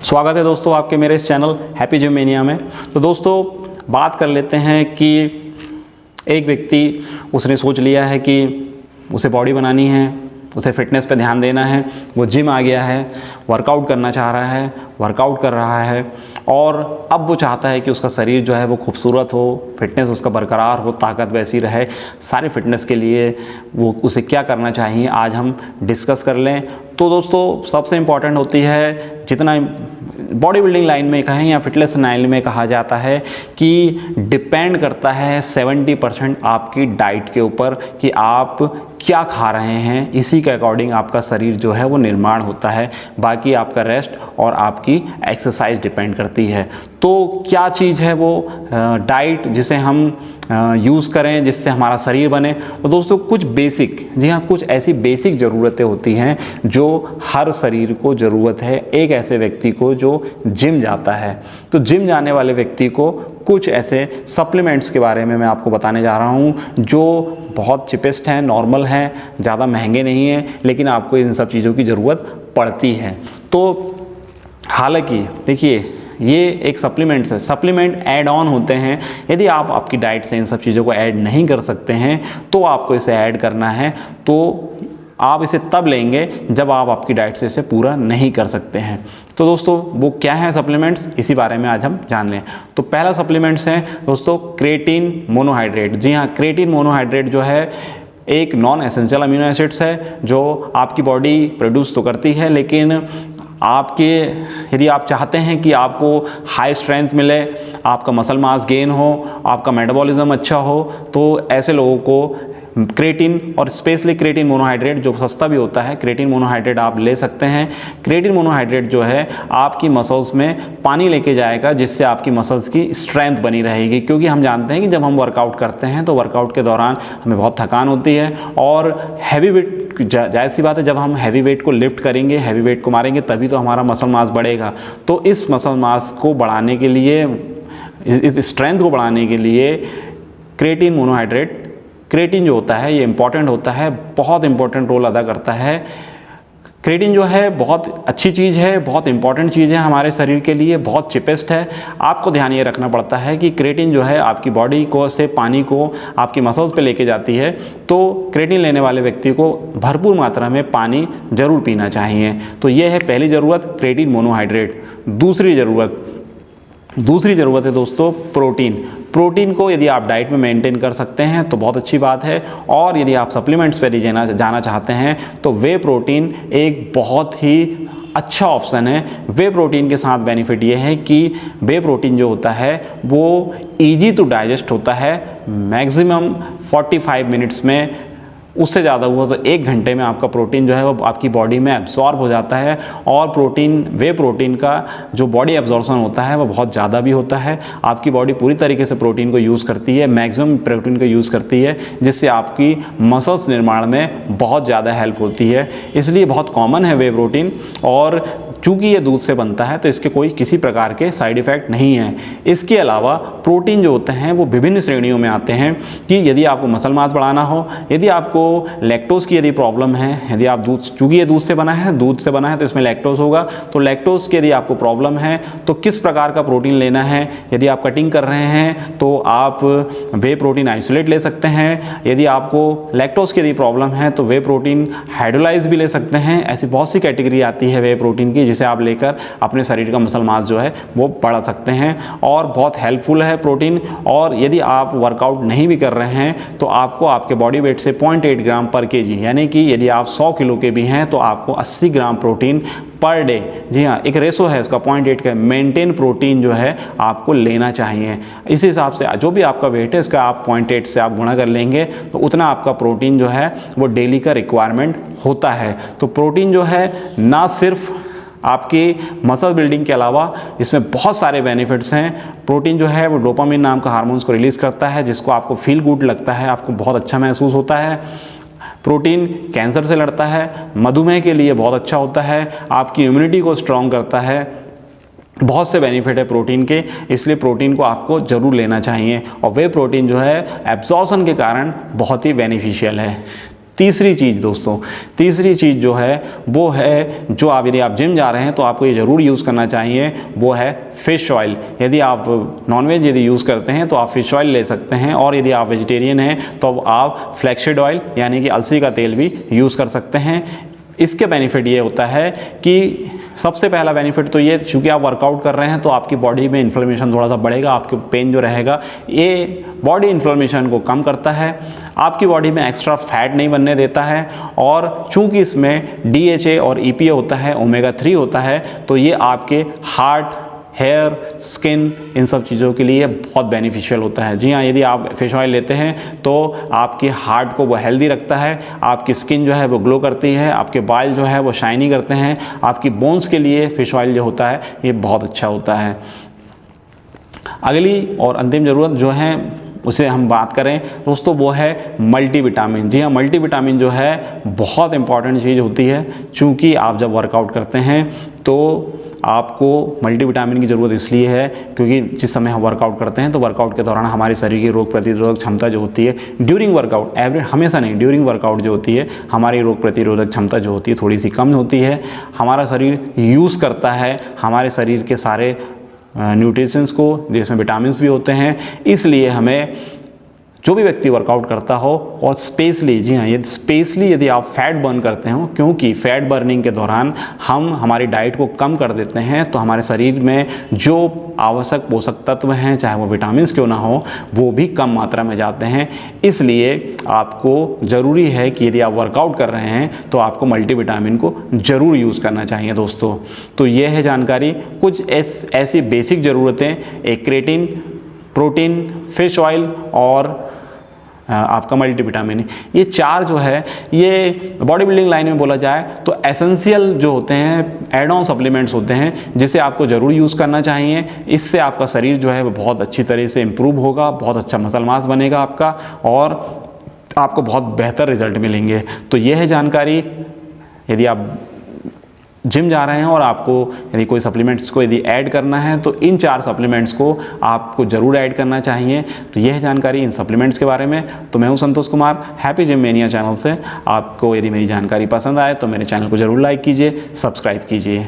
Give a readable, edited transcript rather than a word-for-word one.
स्वागत है दोस्तों आपके मेरे इस चैनल हैप्पी जिम मेनिया में। तो दोस्तों बात कर लेते हैं कि एक व्यक्ति उसने सोच लिया है कि उसे बॉडी बनानी है, उसे फिटनेस पे ध्यान देना है, वो जिम आ गया है, वर्कआउट करना चाह रहा है, वर्कआउट कर रहा है और अब वो चाहता है कि उसका शरीर जो है वो खूबसूरत हो, फिटनेस उसका बरकरार हो, ताकत वैसी रहे। सारी फिटनेस के लिए वो उसे क्या करना चाहिए आज हम डिस्कस कर लें। तो दोस्तों सबसे इम्पॉर्टेंट होती है, जितना बॉडी बिल्डिंग लाइन में कहें या फिटनेस लाइन में कहा जाता है कि डिपेंड करता है 70% आपकी डाइट के ऊपर कि आप क्या खा रहे हैं, इसी के अकॉर्डिंग आपका शरीर जो है वो निर्माण होता है। बाकी आपका रेस्ट और आपकी एक्सरसाइज डिपेंड करती है। तो क्या चीज़ है वो डाइट जिसे हम यूज़ करें जिससे हमारा शरीर बने। तो दोस्तों कुछ बेसिक, जी हाँ, कुछ ऐसी बेसिक ज़रूरतें होती हैं जो हर शरीर को ज़रूरत है एक ऐसे व्यक्ति को जो जिम जाता है। तो जिम जाने वाले व्यक्ति को कुछ ऐसे सप्लीमेंट्स के बारे में मैं आपको बताने जा रहा हूँ जो बहुत चिपेस्ट हैं, नॉर्मल हैं, ज़्यादा महंगे नहीं हैं, लेकिन आपको इन सब चीज़ों की ज़रूरत पड़ती है। तो हालांकि देखिए ये एक सप्लीमेंट्स है, सप्लीमेंट ऐड ऑन होते हैं। यदि आप आपकी डाइट से इन सब चीज़ों को ऐड नहीं कर सकते हैं तो आपको इसे ऐड करना है। तो आप इसे तब लेंगे जब आप आपकी डाइट से इसे पूरा नहीं कर सकते हैं। तो दोस्तों वो क्या है सप्लीमेंट्स, इसी बारे में आज हम जान लें। तो पहला सप्लीमेंट्स है दोस्तों क्रेटीन मोनोहाइड्रेट। जी हाँ, क्रेटीन मोनोहाइड्रेट जो है एक नॉन एसेंशियल अमीनो एसिड्स है जो आपकी बॉडी प्रोड्यूस तो करती है, लेकिन आपके यदि आप चाहते हैं कि आपको हाई स्ट्रेंथ मिले, आपका मसल मास गेन हो, आपका मेटाबॉलिज्म अच्छा हो, तो ऐसे लोगों को क्रेटीन और स्पेशली क्रेटीन मोनोहाइड्रेट जो सस्ता भी होता है, क्रेटीन मोनोहाइड्रेट आप ले सकते हैं। क्रेटीन मोनोहाइड्रेट जो है आपकी मसल्स में पानी लेके जाएगा जिससे आपकी मसल्स की स्ट्रेंथ बनी रहेगी। क्योंकि हम जानते हैं कि जब हम वर्कआउट करते हैं तो वर्कआउट के दौरान हमें बहुत थकान होती है और हैवी वेट, जाहिर सी बात है जब हम हैवी वेट को लिफ्ट करेंगे, हैवी वेट को मारेंगे तभी तो हमारा मसल मास बढ़ेगा। तो इस मसल मास को बढ़ाने के लिए, इस स्ट्रेंथ को बढ़ाने के लिए क्रेटीन मोनोहाइड्रेट, क्रेटीन जो होता है ये इंपॉर्टेंट होता है, बहुत इंपॉर्टेंट रोल अदा करता है। क्रेटीन जो है बहुत अच्छी चीज़ है, बहुत इंपॉर्टेंट चीज़ है हमारे शरीर के लिए, बहुत चिपेस्ट है। आपको ध्यान ये रखना पड़ता है कि क्रेटीन जो है आपकी बॉडी को से पानी को आपकी मसल्स पे लेके जाती है। तो क्रेटीन लेने वाले व्यक्ति को भरपूर मात्रा में पानी जरूर पीना चाहिए। तो ये है पहली ज़रूरत, क्रेटीन मोनोहाइड्रेट। दूसरी ज़रूरत है दोस्तों प्रोटीन। प्रोटीन को यदि आप डाइट में मेंटेन कर सकते हैं तो बहुत अच्छी बात है, और यदि आप सप्लीमेंट्स पे जाना चाहते हैं तो वे प्रोटीन एक बहुत ही अच्छा ऑप्शन है। वे प्रोटीन के साथ बेनिफिट ये है कि वे प्रोटीन जो होता है वो ईजी टू डाइजेस्ट होता है। मैक्सिमम 45 मिनट्स में, उससे ज़्यादा हुआ तो 1 घंटे में आपका प्रोटीन जो है वो आपकी बॉडी में एब्जॉर्ब हो जाता है। और वे प्रोटीन का जो बॉडी एब्जॉर्प्शन होता है वो बहुत ज़्यादा भी होता है। आपकी बॉडी पूरी तरीके से प्रोटीन को यूज़ करती है, मैक्सिमम प्रोटीन को यूज़ करती है, जिससे आपकी मसल्स निर्माण में बहुत ज़्यादा हेल्प होती है। इसलिए बहुत कॉमन है वे प्रोटीन, और चूँकि ये दूध से बनता है तो इसके कोई किसी प्रकार के साइड इफ़ेक्ट नहीं है। इसके अलावा प्रोटीन जो होते हैं वो विभिन्न श्रेणियों में आते हैं कि यदि आपको मसल मास बढ़ाना हो, यदि आपको लैक्टोज की यदि प्रॉब्लम है, यदि आप दूध, चूँकि ये दूध से बना है तो इसमें लैक्टोज होगा, तो लैक्टोज की यदि आपको प्रॉब्लम है तो किस प्रकार का प्रोटीन लेना है। यदि आप कटिंग कर रहे हैं तो आप वे प्रोटीन आइसोलेट ले सकते हैं। यदि आपको लैक्टोज की यदि प्रॉब्लम है तो वे प्रोटीन हाइड्रोलाइज भी ले सकते हैं। ऐसी बहुत सी कैटेगरी आती है वे प्रोटीन की जिसे आप लेकर अपने शरीर का मसल मास जो है वो बढ़ा सकते हैं, और बहुत हेल्पफुल है प्रोटीन। और यदि आप वर्कआउट नहीं भी कर रहे हैं तो आपको आपके बॉडी वेट से 0.8 ग्राम पर केजी, यानी कि यदि आप 100 किलो के भी हैं तो आपको 80 ग्राम प्रोटीन पर डे, जी हाँ एक रेशो है इसका 0.8 का, मेंटेन प्रोटीन जो है आपको लेना चाहिए। इस हिसाब से जो भी आपका वेट है इसका आप 0.8 से आप गुणा कर लेंगे तो उतना आपका प्रोटीन जो है वो डेली का रिक्वायरमेंट होता है। तो प्रोटीन जो है ना सिर्फ आपकी मसल बिल्डिंग के अलावा इसमें बहुत सारे बेनिफिट्स हैं। प्रोटीन जो है वो डोपामिन नाम का हार्मोन्स को रिलीज़ करता है जिसको आपको फील गुड लगता है, आपको बहुत अच्छा महसूस होता है। प्रोटीन कैंसर से लड़ता है, मधुमेह के लिए बहुत अच्छा होता है, आपकी इम्यूनिटी को स्ट्रॉन्ग करता है। बहुत से बेनिफिट है प्रोटीन के, इसलिए प्रोटीन को आपको ज़रूर लेना चाहिए। और वे प्रोटीन जो है एब्जॉर्प्शन के कारण बहुत ही बेनिफिशियल है। तीसरी चीज़ दोस्तों, तीसरी चीज़ जो है वो है, जो आप यदि आप जिम जा रहे हैं तो आपको ये ज़रूर यूज़ करना चाहिए, वो है फ़िश ऑयल। यदि आप नॉनवेज यदि यूज़ करते हैं तो आप फ़िश ऑयल ले सकते हैं, और यदि आप वेजिटेरियन हैं तो आप फ्लैक्ससीड ऑयल यानी कि अलसी का तेल भी यूज़ कर सकते हैं। इसके बेनिफिट ये होता है कि सबसे पहला बेनिफिट तो ये, चूँकि आप वर्कआउट कर रहे हैं तो आपकी बॉडी में इन्फ्लेमेशन थोड़ा सा बढ़ेगा, आपके पेन जो रहेगा ये बॉडी इन्फ्लेमेशन को कम करता है, आपकी बॉडी में एक्स्ट्रा फैट नहीं बनने देता है, और चूँकि इसमें DHA और EPA होता है, ओमेगा 3 होता है, तो ये आपके हार्ट, हेयर, स्किन, इन सब चीज़ों के लिए बहुत बेनिफिशियल होता है। जी हाँ, यदि आप फिश ऑयल लेते हैं तो आपके हार्ट को वो हेल्दी रखता है, आपकी स्किन जो है वो ग्लो करती है, आपके बाल जो है वो शाइनी करते हैं, आपकी बोन्स के लिए फिश ऑयल जो होता है ये बहुत अच्छा होता है। अगली और अंतिम ज़रूरत जो है उसे हम बात करें दोस्तों, वो है मल्टीविटामिन। जी हाँ, मल्टीविटामिन जो है बहुत इंपॉर्टेंट चीज़ होती है, चूँकि आप जब वर्कआउट करते हैं तो आपको मल्टीविटामिन की ज़रूरत इसलिए है क्योंकि जिस समय हम वर्कआउट करते हैं तो वर्कआउट के दौरान हमारे शरीर की रोग प्रतिरोधक क्षमता जो होती है, ड्यूरिंग वर्कआउट, हमेशा नहीं, ड्यूरिंग वर्कआउट जो होती है हमारी रोग प्रतिरोधक क्षमता जो होती है थोड़ी सी कम होती है। हमारा शरीर यूज़ करता है हमारे शरीर के सारे न्यूट्रिशंस को, जिसमें विटामिन्स भी होते हैं, इसलिए हमें जो भी व्यक्ति वर्कआउट करता हो, और स्पेशली, जी हाँ, स्पेशली यदि आप फैट बर्न करते हो, क्योंकि फैट बर्निंग के दौरान हम हमारी डाइट को कम कर देते हैं तो हमारे शरीर में जो आवश्यक पोषक तत्व हैं, चाहे वो विटामिन्स क्यों ना हो, वो भी कम मात्रा में जाते हैं। इसलिए आपको ज़रूरी है कि यदि आप वर्कआउट कर रहे हैं तो आपको मल्टीविटामिन को ज़रूर यूज़ करना चाहिए दोस्तों। तो ये है जानकारी, कुछ ऐसी बेसिक ज़रूरतें, एक क्रेटिन, प्रोटीन, फिश ऑयल और आपका मल्टीविटामिन, ये चार जो है ये बॉडी बिल्डिंग लाइन में बोला जाए तो एसेंशियल जो होते हैं, एड ऑन सप्लीमेंट्स होते हैं, जिसे आपको ज़रूर यूज़ करना चाहिए। इससे आपका शरीर जो है वो बहुत अच्छी तरह से इम्प्रूव होगा, बहुत अच्छा मसल मास बनेगा आपका, और आपको बहुत बेहतर रिजल्ट मिलेंगे। तो ये है जानकारी। यदि आप जिम जा रहे हैं और आपको यदि कोई सप्लीमेंट्स को यदि ऐड करना है तो इन 4 सप्लीमेंट्स को आपको ज़रूर ऐड करना चाहिए। तो यह है जानकारी इन सप्लीमेंट्स के बारे में। तो मैं हूं Santosh Kumar, happy gym mania channel से। आपको यदि मेरी जानकारी पसंद आए तो मेरे चैनल को ज़रूर लाइक कीजिए, सब्सक्राइब कीजिए।